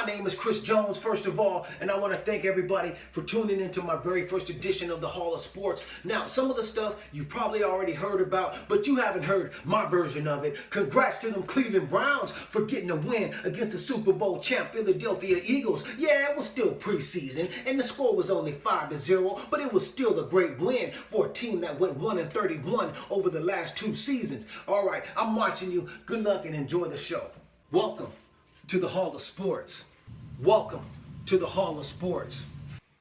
name is Chris Jones, first of all, and I want to thank everybody for tuning into my very first edition of the Hall of Sports. Now, some of the stuff you've probably already heard about, but you haven't heard my version of it. Congrats to them Cleveland Browns for getting a win against the Super Bowl champ Philadelphia Eagles. Yeah, it was still preseason, and the score was only 5-0, but it was still a great win for a team that went 1-31 over the last 2 seasons. All right, I'm watching you. Good luck and enjoy the show. Welcome to the Hall of Sports. Welcome to the Hall of Sports.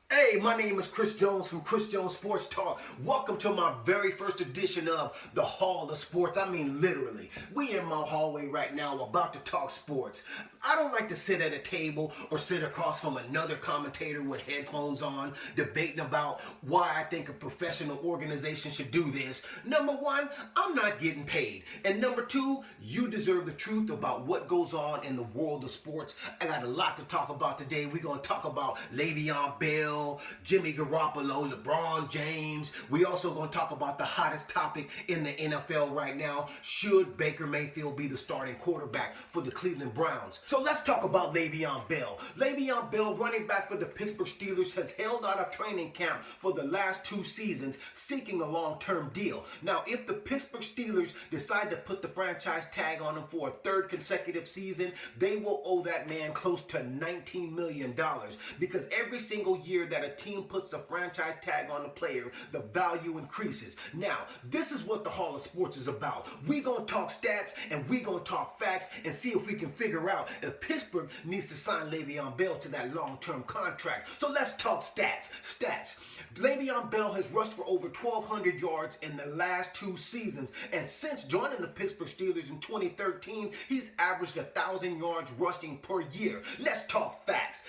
Hey, my name is Chris Jones from Chris Jones Sports Talk. Welcome to my very first edition of the Hall of Sports. I mean, literally. We in my hallway right now about to talk sports. I don't like to sit at a table or sit across from another commentator with headphones on, debating about why I think a professional organization should do this. Number one, I'm not getting paid. And number two, you deserve the truth about what goes on in the world of sports. I got a lot to talk about today. We're going to talk about Le'Veon Bell, Jimmy Garoppolo, LeBron James. We also going to talk about the hottest topic in the NFL right now. Should Baker Mayfield be the starting quarterback for the Cleveland Browns? So let's talk about Le'Veon Bell. Le'Veon Bell, running back for the Pittsburgh Steelers, has held out of training camp for the last 2 seasons, seeking a long-term deal. Now, if the Pittsburgh Steelers decide to put the franchise tag on him for a 3rd consecutive season, they will owe that man close to $19 million, because every single year that a team puts a franchise tag on a player, the value increases. Now, this is what the Hall of Sports is about. We're going to talk stats and we're going to talk facts and see if we can figure out if Pittsburgh needs to sign Le'Veon Bell to that long-term contract. So let's talk stats. Le'Veon Bell has rushed for over 1,200 yards in the last 2 seasons, and since joining the Pittsburgh Steelers in 2013, he's averaged 1,000 yards rushing per year. Let's talk facts.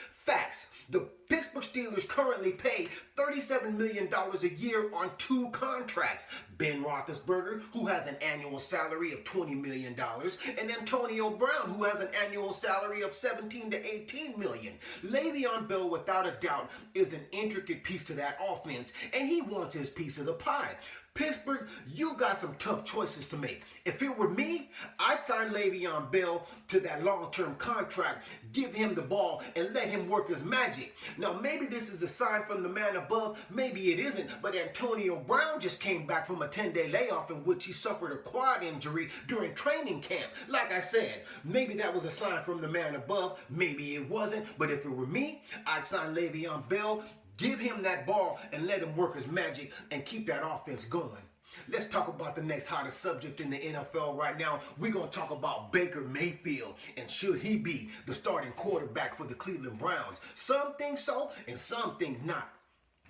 The Pittsburgh Steelers currently pay $37 million a year on 2 contracts. Ben Roethlisberger, who has an annual salary of $20 million, and Antonio Brown, who has an annual salary of $17 to $18 million. Le'Veon Bell, without a doubt, is an intricate piece to that offense, and he wants his piece of the pie. Pittsburgh, you've got some tough choices to make. If it were me, I'd sign Le'Veon Bell to that long-term contract, give him the ball, and let him work his magic. Now, maybe this is a sign from the man above, maybe it isn't, but Antonio Brown just came back from a 10-day layoff in which he suffered a quad injury during training camp. Like I said, maybe that was a sign from the man above, maybe it wasn't, but if it were me, I'd sign Le'Veon Bell, give him that ball, and let him work his magic and keep that offense going. Let's talk about the next hottest subject in the NFL right now. We're going to talk about Baker Mayfield, and should he be the starting quarterback for the Cleveland Browns? Some think so, and some think not.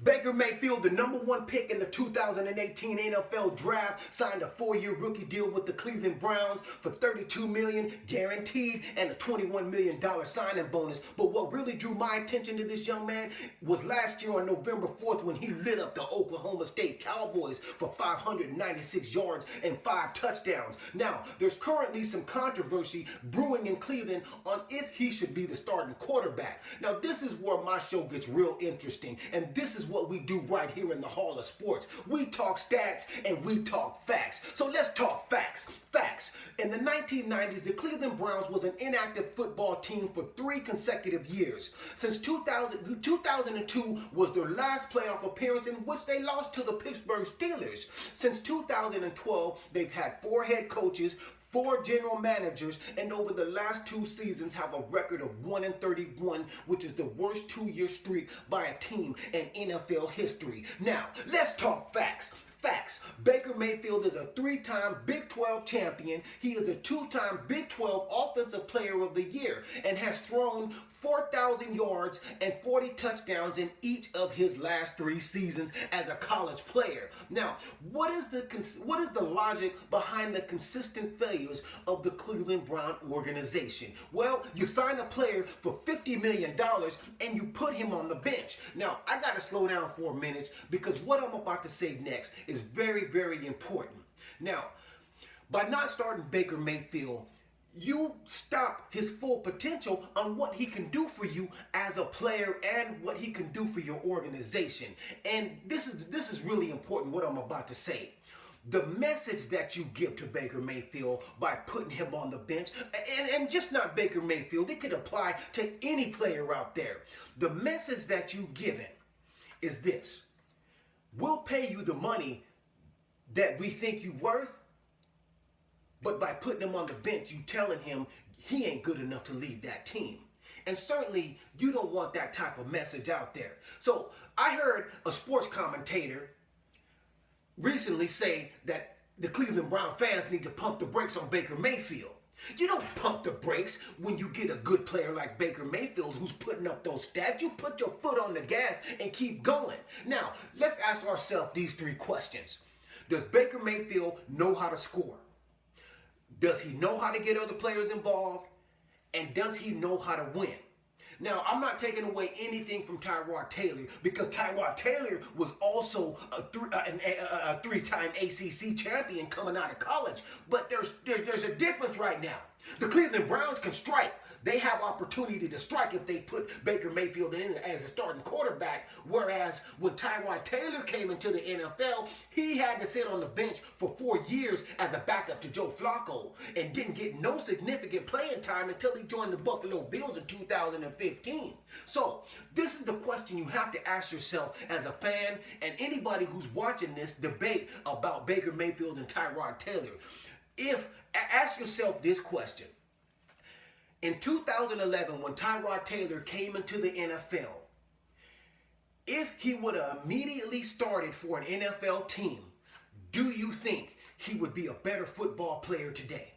Baker Mayfield, the number 1 pick in the 2018 NFL Draft, signed a 4-year rookie deal with the Cleveland Browns for $32 million guaranteed and a $21 million signing bonus. But what really drew my attention to this young man was last year on November 4th when he lit up the Oklahoma State Cowboys for 596 yards and 5 touchdowns. Now, there's currently some controversy brewing in Cleveland on if he should be the starting quarterback. Now, this is where my show gets real interesting, and this is what we do right here in the Hall of Sports. We talk stats and we talk facts. So let's talk facts. In the 1990s, the Cleveland Browns was an inactive football team for 3 consecutive years. Since 2002 was their last playoff appearance, in which they lost to the Pittsburgh Steelers. Since 2012, they've had 4 head coaches, 4 general managers, and over the last 2 seasons have a record of 1-31, which is the worst 2-year streak by a team in NFL history. Now, let's talk facts. Baker Mayfield is a 3-time Big 12 champion. He is a 2-time Big 12 Offensive Player of the Year and has thrown 4,000 yards and 40 touchdowns in each of his last 3 seasons as a college player. Now, what is the logic behind the consistent failures of the Cleveland Brown organization? Well, you sign a player for $50 million and you put him on the bench. Now, I got to slow down for a minute because what I'm about to say next is very, very important. Now, by not starting Baker Mayfield, you stop his full potential on what he can do for you as a player and what he can do for your organization. And this is really important, what I'm about to say. the message that you give to Baker Mayfield by putting him on the bench, and just not Baker Mayfield, it could apply to any player out there. The message that you give him is this: we'll pay you the money that we think you're worth, but by putting him on the bench, you telling him he ain't good enough to lead that team. And certainly, you don't want that type of message out there. So I heard a sports commentator recently say that the Cleveland Brown fans need to pump the brakes on Baker Mayfield. You don't pump the brakes when you get a good player like Baker Mayfield who's putting up those stats. You put your foot on the gas and keep going. Now, let's ask ourselves these three questions. Does Baker Mayfield know how to score? Does he know how to get other players involved? And does he know how to win? Now, I'm not taking away anything from Tyrod Taylor, because Tyrod Taylor was also a three-time ACC champion coming out of college. But there's a difference right now. The Cleveland Browns can strike. They have opportunity to strike if they put Baker Mayfield in as a starting quarterback. Whereas when Tyrod Taylor came into the NFL, he had to sit on the bench for 4 years as a backup to Joe Flacco and didn't get no significant playing time until he joined the Buffalo Bills in 2015. So this is the question you have to ask yourself as a fan and anybody who's watching this debate about Baker Mayfield and Tyrod Taylor. Ask yourself this question. In 2011, when Tyrod Taylor came into the NFL, if he would have immediately started for an NFL team, do you think he would be a better football player today?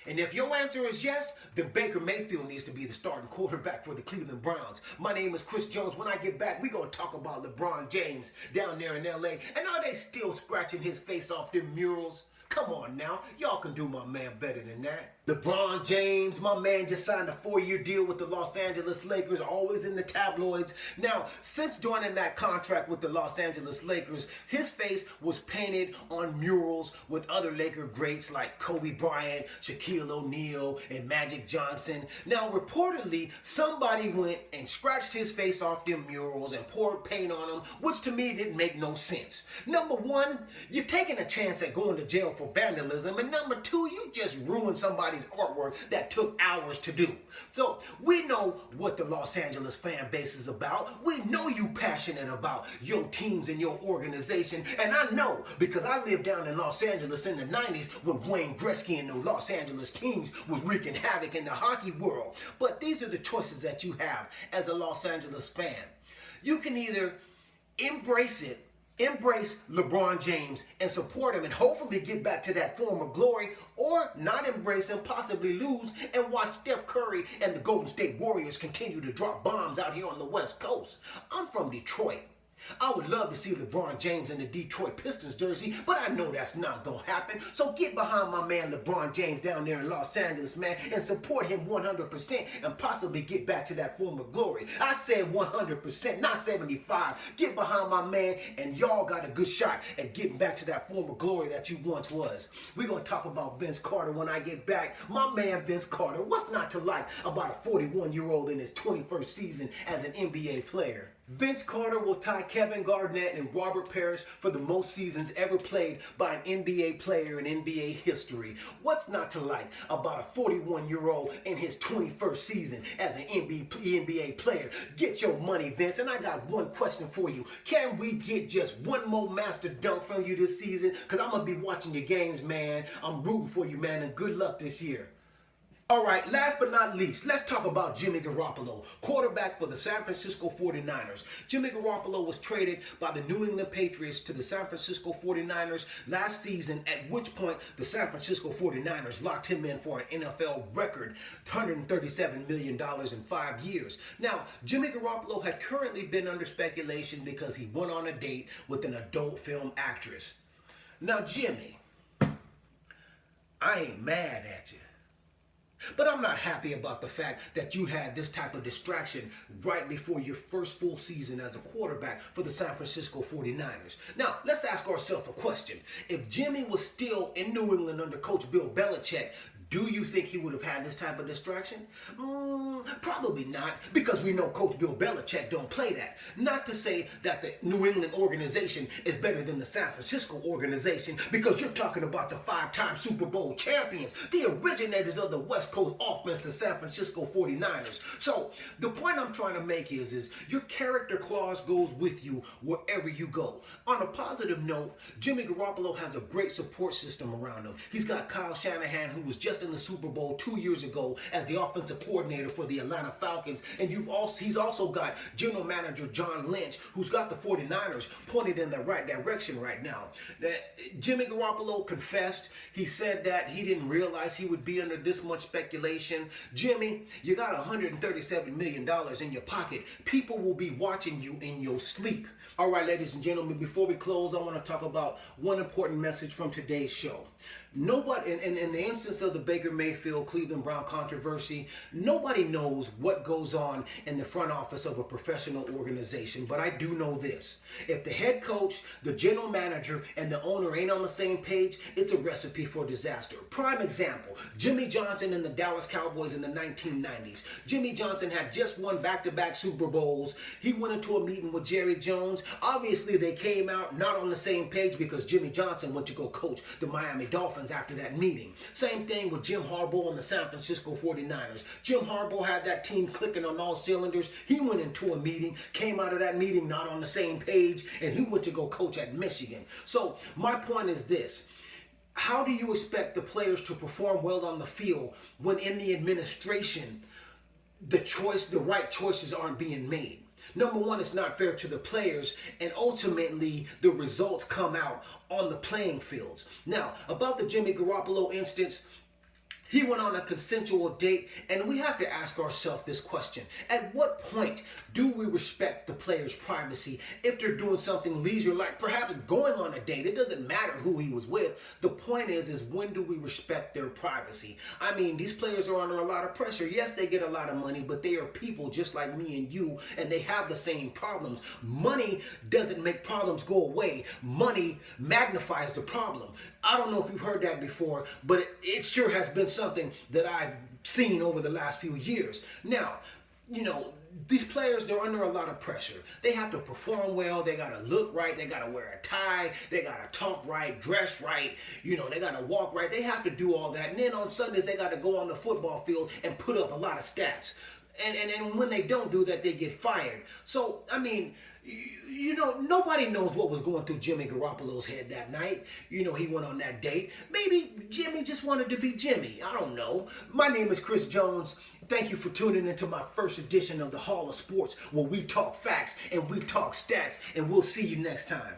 And if your answer is yes, then Baker Mayfield needs to be the starting quarterback for the Cleveland Browns. My name is Chris Jones. When I get back, we're going to talk about LeBron James down there in LA. And are they still scratching his face off their murals? Come on now, y'all can do my man better than that. LeBron James, my man, just signed a 4-year deal with the Los Angeles Lakers, always in the tabloids. Now, since joining that contract with the Los Angeles Lakers, his face was painted on murals with other Laker greats like Kobe Bryant, Shaquille O'Neal, and Magic Johnson. Now, reportedly, somebody went and scratched his face off them murals and poured paint on them, which to me didn't make no sense. Number one, you're taking a chance at going to jail for vandalism, and number two, you just ruined somebody's artwork that took hours to do. So we know what the Los Angeles fan base is about. We know you passionate about your teams and your organization, and I know because I lived down in Los Angeles in the 90s when Wayne Gretzky and the Los Angeles Kings was wreaking havoc in the hockey world. But these are the choices that you have as a Los Angeles fan. You can either embrace LeBron James and support him and hopefully get back to that former glory, or not embrace him, possibly lose, and watch Steph Curry and the Golden State Warriors continue to drop bombs out here on the West Coast. I'm from Detroit. I would love to see LeBron James in the Detroit Pistons jersey, but I know that's not going to happen. So get behind my man LeBron James down there in Los Angeles, man, and support him 100% and possibly get back to that former glory. I said 100%, not 75. Get behind my man, and y'all got a good shot at getting back to that former glory that you once was. We're going to talk about Vince Carter when I get back. My man Vince Carter, what's not to like about a 41-year-old in his 21st season as an NBA player? Vince Carter will tie Kevin Garnett and Robert Parrish for the most seasons ever played by an NBA player in NBA history. What's not to like about a 41-year-old in his 21st season as an NBA player? Get your money, Vince. And I got one question for you. Can we get just one more master dunk from you this season? Because I'm going to be watching your games, man. I'm rooting for you, man, and good luck this year. All right, last but not least, let's talk about Jimmy Garoppolo, quarterback for the San Francisco 49ers. Jimmy Garoppolo was traded by the New England Patriots to the San Francisco 49ers last season, at which point the San Francisco 49ers locked him in for an NFL record $137 million in 5 years. Now, Jimmy Garoppolo had currently been under speculation because he went on a date with an adult film actress. Now, Jimmy, I ain't mad at you. But I'm not happy about the fact that you had this type of distraction right before your first full season as a quarterback for the San Francisco 49ers. Now, let's ask ourselves a question. If Jimmy was still in New England under Coach Bill Belichick, Do you think he would have had this type of distraction? Probably not, because we know Coach Bill Belichick don't play that. Not to say that the New England organization is better than the San Francisco organization, because you're talking about the 5-time Super Bowl champions, the originators of the West Coast offense, the San Francisco 49ers. So the point I'm trying to make is your character clause goes with you wherever you go. On a positive note, Jimmy Garoppolo has a great support system around him. He's got Kyle Shanahan, who was just in the Super Bowl 2 years ago as the offensive coordinator for the Atlanta Falcons, and he's also got general manager John Lynch, who's got the 49ers pointed in the right direction right now. Jimmy Garoppolo confessed. He said that he didn't realize he would be under this much speculation. Jimmy, you got $137 million in your pocket. People will be watching you in your sleep. All right, ladies and gentlemen, before we close, I want to talk about one important message from today's show. Nobody, in the instance of the Baker Mayfield Cleveland Brown controversy, nobody knows what goes on in the front office of a professional organization. But I do know this. If the head coach, the general manager, and the owner ain't on the same page, it's a recipe for disaster. Prime example, Jimmy Johnson and the Dallas Cowboys in the 1990s. Jimmy Johnson had just won back-to-back Super Bowls. He went into a meeting with Jerry Jones. Obviously, they came out not on the same page because Jimmy Johnson went to go coach the Miami Dolphins after that meeting. Same thing with Jim Harbaugh and the San Francisco 49ers. Jim Harbaugh had that team clicking on all cylinders. He went into a meeting, came out of that meeting not on the same page, and he went to go coach at Michigan. So my point is this. How do you expect the players to perform well on the field when in the administration the right choices aren't being made? Number one, it's not fair to the players, and ultimately the results come out on the playing fields. Now, about the Jimmy Garoppolo instance, he went on a consensual date, and we have to ask ourselves this question. At what point do we respect the player's privacy if they're doing something leisure, like perhaps going on a date? It doesn't matter who he was with. The point is when do we respect their privacy? I mean, these players are under a lot of pressure. Yes, they get a lot of money, but they are people just like me and you, and they have the same problems. Money doesn't make problems go away. Money magnifies the problem. I don't know if you've heard that before, but it sure has been something that I've seen over the last few years. Now, you know, these players, they're under a lot of pressure. They have to perform well. They got to look right. They got to wear a tie. They got to talk right, dress right. You know, they got to walk right. They have to do all that. And then on Sundays, they got to go on the football field and put up a lot of stats. And when they don't do that, they get fired. So, I mean, you know, nobody knows what was going through Jimmy Garoppolo's head that night. You know, he went on that date. Maybe Jimmy just wanted to be Jimmy. I don't know. My name is Chris Jones. Thank you for tuning into my first edition of the Hall of Sports, where we talk facts and we talk stats, and we'll see you next time.